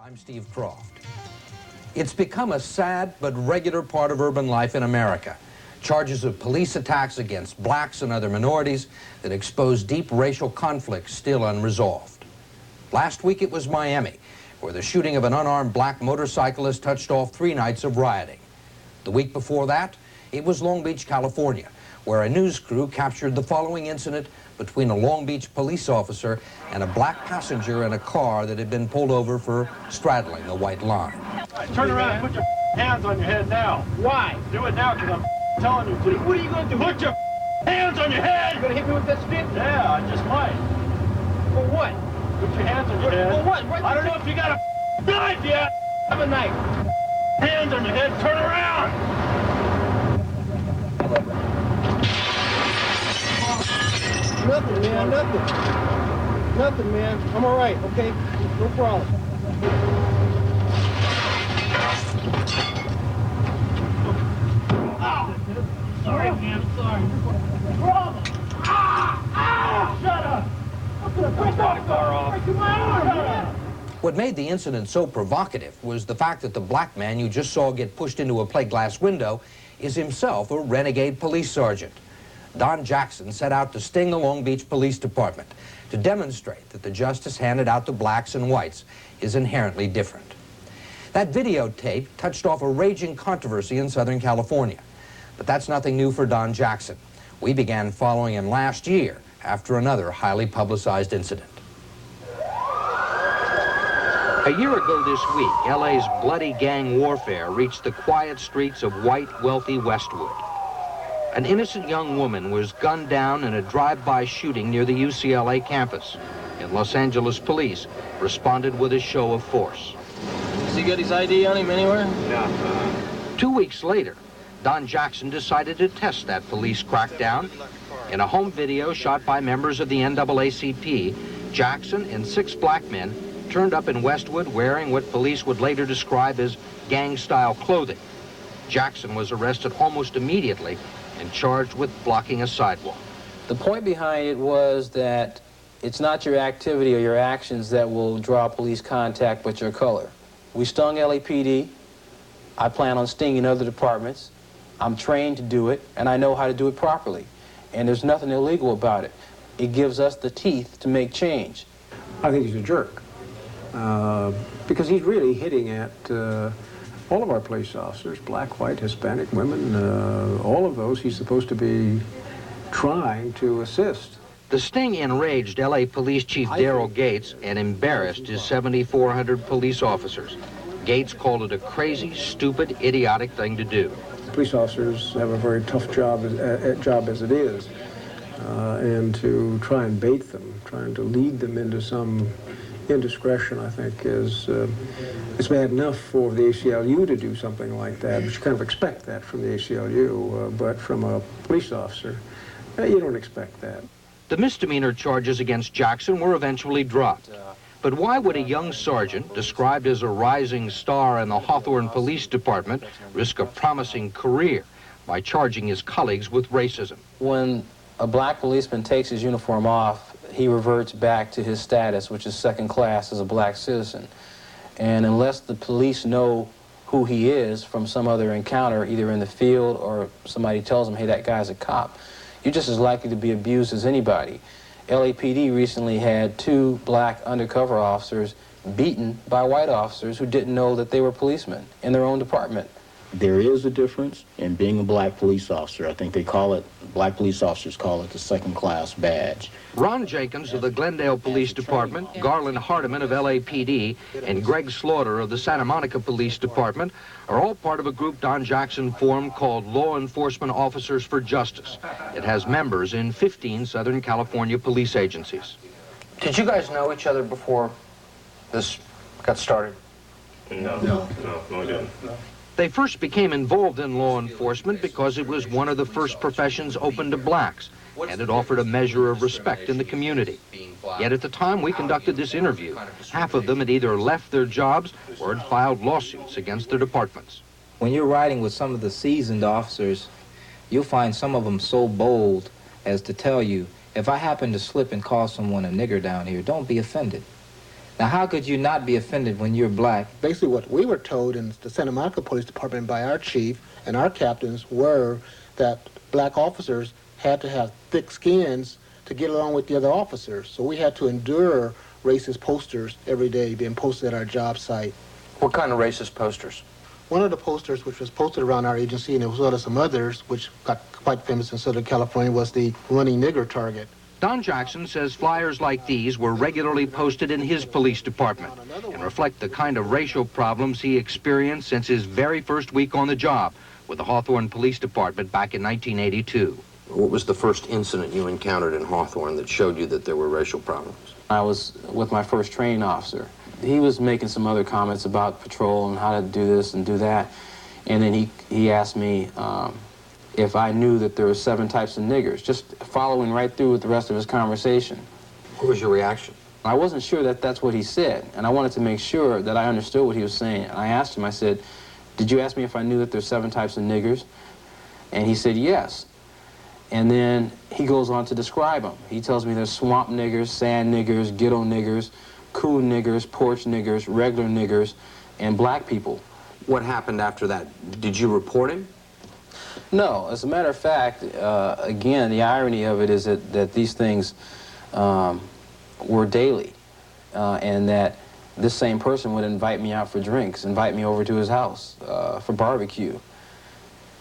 I'm Steve Croft. It's become a sad but regular part of urban life in America. Charges of police attacks against blacks and other minorities that expose deep racial conflicts still unresolved. Last week it was Miami, where the shooting of an unarmed black motorcyclist touched off 3 nights of rioting. The week before that, it was Long Beach, California, where a news crew captured the following incident between a Long Beach police officer and a black passenger in a car that had been pulled over for straddling the white line. Turn around and put your hands on your head now. Why? Do it now, because I'm telling you to. What are you going to do? Put your hands on your head! You going to hit me with that stick? Yeah, I just might. For what? Put your hands on your head. For what? I don't know if you got a knife yet. Have a knife. Hands on your head, turn around! Nothing, man, nothing. Nothing, man. I'm all right, okay? No problem. Ow! Sorry, man, sorry. Problem! Ah! Shut up! I'm gonna break the car off. Break my arm! Shut up! What made the incident so provocative was the fact that the black man you just saw get pushed into a plate glass window is himself a renegade police sergeant. Don Jackson set out to sting the Long Beach Police Department to demonstrate that the justice handed out to blacks and whites is inherently different. That videotape touched off a raging controversy in Southern California. But that's nothing new for Don Jackson. We began following him last year after another highly publicized incident. A year ago this week, LA's bloody gang warfare reached the quiet streets of white, wealthy Westwood. An innocent young woman was gunned down in a drive-by shooting near the UCLA campus. And Los Angeles police responded with a show of force. Has he got his ID on him anywhere? Yeah. 2 weeks later, Don Jackson decided to test that police crackdown. In a home video shot by members of the NAACP, Jackson and 6 black men turned up in Westwood wearing what police would later describe as gang-style clothing. Jackson was arrested almost immediately and charged with blocking a sidewalk. The point behind it was that it's not your activity or your actions that will draw police contact, but your color. We stung LAPD. I plan on stinging other departments. I'm trained to do it, and I know how to do it properly. And there's nothing illegal about it. It gives us the teeth to make change. I think he's a jerk, because he's really hitting at all of our police officers, black, white, Hispanic, women, all of those he's supposed to be trying to assist. The sting enraged LA Police Chief Daryl Gates and embarrassed his 7,400 police officers. Gates called it a crazy, stupid, idiotic thing to do. Police officers have a very tough job as it is, and to try and bait them, trying to lead them into some indiscretion, I think, is it's bad enough for the ACLU to do something like that, but you kind of expect that from the ACLU, but from a police officer, you don't expect that. The misdemeanor charges against Jackson were eventually dropped. But why would a young sergeant, described as a rising star in the Hawthorne Police Department, risk a promising career by charging his colleagues with racism? When a black policeman takes his uniform off, he reverts back to his status, which is second class as a black citizen. And unless the police know who he is from some other encounter, either in the field or somebody tells him, hey, that guy's a cop, you're just as likely to be abused as anybody. LAPD recently had 2 black undercover officers beaten by white officers who didn't know that they were policemen in their own department. There is a difference in being a black police officer. I think they call it, black police officers call it the second-class badge. Ron Jenkins of the Glendale Police Department, Garland Hardiman of LAPD, and Greg Slaughter of the Santa Monica Police Department are all part of a group Don Jackson formed called Law Enforcement Officers for Justice. It has members in 15 Southern California police agencies. Did you guys know each other before this got started? No, we didn't. They first became involved in law enforcement because it was one of the first professions open to blacks, and it offered a measure of respect in the community. Yet at the time we conducted this interview, half of them had either left their jobs or had filed lawsuits against their departments. When you're riding with some of the seasoned officers, you'll find some of them so bold as to tell you, if I happen to slip and call someone a nigger down here, don't be offended. Now, how could you not be offended when you're black? Basically, what we were told in the Santa Monica Police Department by our chief and our captains were that black officers had to have thick skins to get along with the other officers. So we had to endure racist posters every day being posted at our job site. What kind of racist posters? One of the posters which was posted around our agency, and as well as some others, which got quite famous in Southern California, was the running nigger target. Don Jackson says flyers like these were regularly posted in his police department and reflect the kind of racial problems he experienced since his very first week on the job with the Hawthorne Police Department back in 1982. What was the first incident you encountered in Hawthorne that showed you that there were racial problems? I was with my first training officer. He was making some other comments about patrol and how to do this and do that. And then he asked me if I knew that there were 7 types of niggers, just following right through with the rest of his conversation. What was your reaction? I wasn't sure that that's what he said, and I wanted to make sure that I understood what he was saying. And I asked him, I said, did you ask me if I knew that there's 7 types of niggers? And he said, yes. And then he goes on to describe them. He tells me there's swamp niggers, sand niggers, ghetto niggers, coon niggers, porch niggers, regular niggers, and black people. What happened after that? Did you report him? No, as a matter of fact, again, the irony of it is that these things were daily, and that this same person would invite me out for drinks, invite me over to his house for barbecue.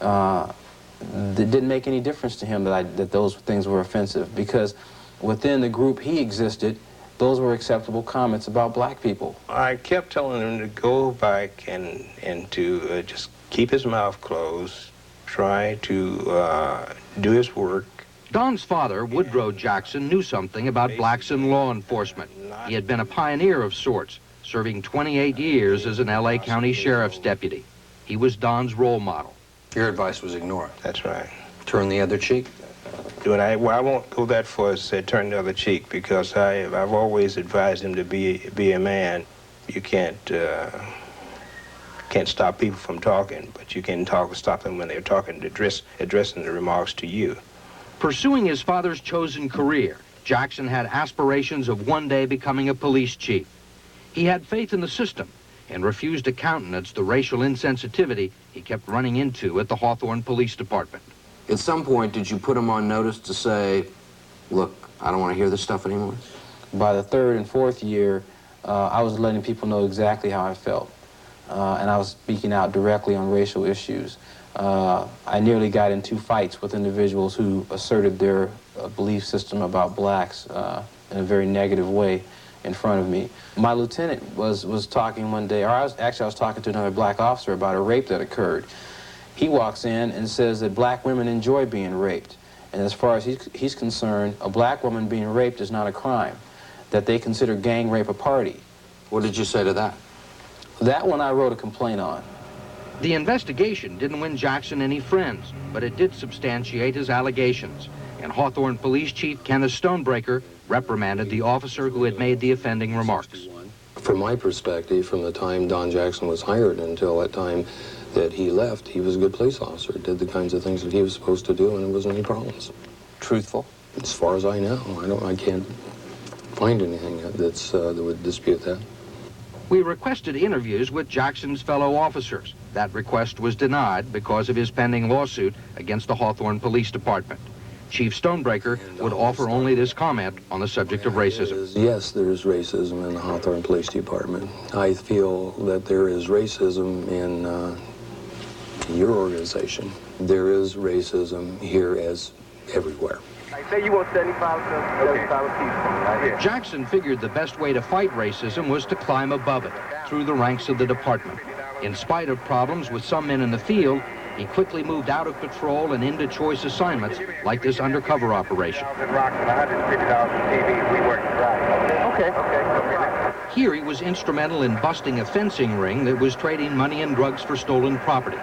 It didn't make any difference to him that those things were offensive, because within the group he existed, those were acceptable comments about black people. I kept telling him to go back and to just keep his mouth closed, try to do his work. Don's father, Woodrow Jackson, knew something about blacks in law enforcement. He had been a pioneer of sorts, serving 28 years as an L.A. County Sheriff's deputy. He was Don's role model. Your advice was ignore it. That's right. Turn the other cheek? I won't go that far as to say turn the other cheek, because I've always advised him to be a man. You can't stop people from talking, but you can stop them when they're talking, addressing the remarks to you. Pursuing his father's chosen career, Jackson had aspirations of one day becoming a police chief. He had faith in the system and refused to countenance the racial insensitivity he kept running into at the Hawthorne Police Department. At some point, did you put him on notice to say, look, I don't want to hear this stuff anymore? By the 3rd and 4th year, I was letting people know exactly how I felt. And I was speaking out directly on racial issues. I nearly got into fights with individuals who asserted their belief system about blacks in a very negative way in front of me. My lieutenant was talking one day, or I was talking to another black officer about a rape that occurred. He walks in and says that black women enjoy being raped. And as far as he's concerned, a black woman being raped is not a crime, that they consider gang rape a party. What did you say to that? That one I wrote a complaint on. The investigation didn't win Jackson any friends, but it did substantiate his allegations. And Hawthorne Police Chief Kenneth Stonebreaker reprimanded the officer who had made the offending remarks. From my perspective, from the time Don Jackson was hired until that time that he left, he was a good police officer, did the kinds of things that he was supposed to do, and there wasn't any problems. Truthful? As far as I know, I can't find anything that would dispute that. We requested interviews with Jackson's fellow officers. That request was denied because of his pending lawsuit against the Hawthorne Police Department. Chief Stonebreaker would offer only this comment on the subject of racism. Yes, there is racism in the Hawthorne Police Department. I feel that there is racism in your organization. There is racism here as everywhere. Say you want 75 right here. Jackson figured the best way to fight racism was to climb above it, through the ranks of the department. In spite of problems with some men in the field, he quickly moved out of patrol and into choice assignments like this undercover operation. Here he was instrumental in busting a fencing ring that was trading money and drugs for stolen property.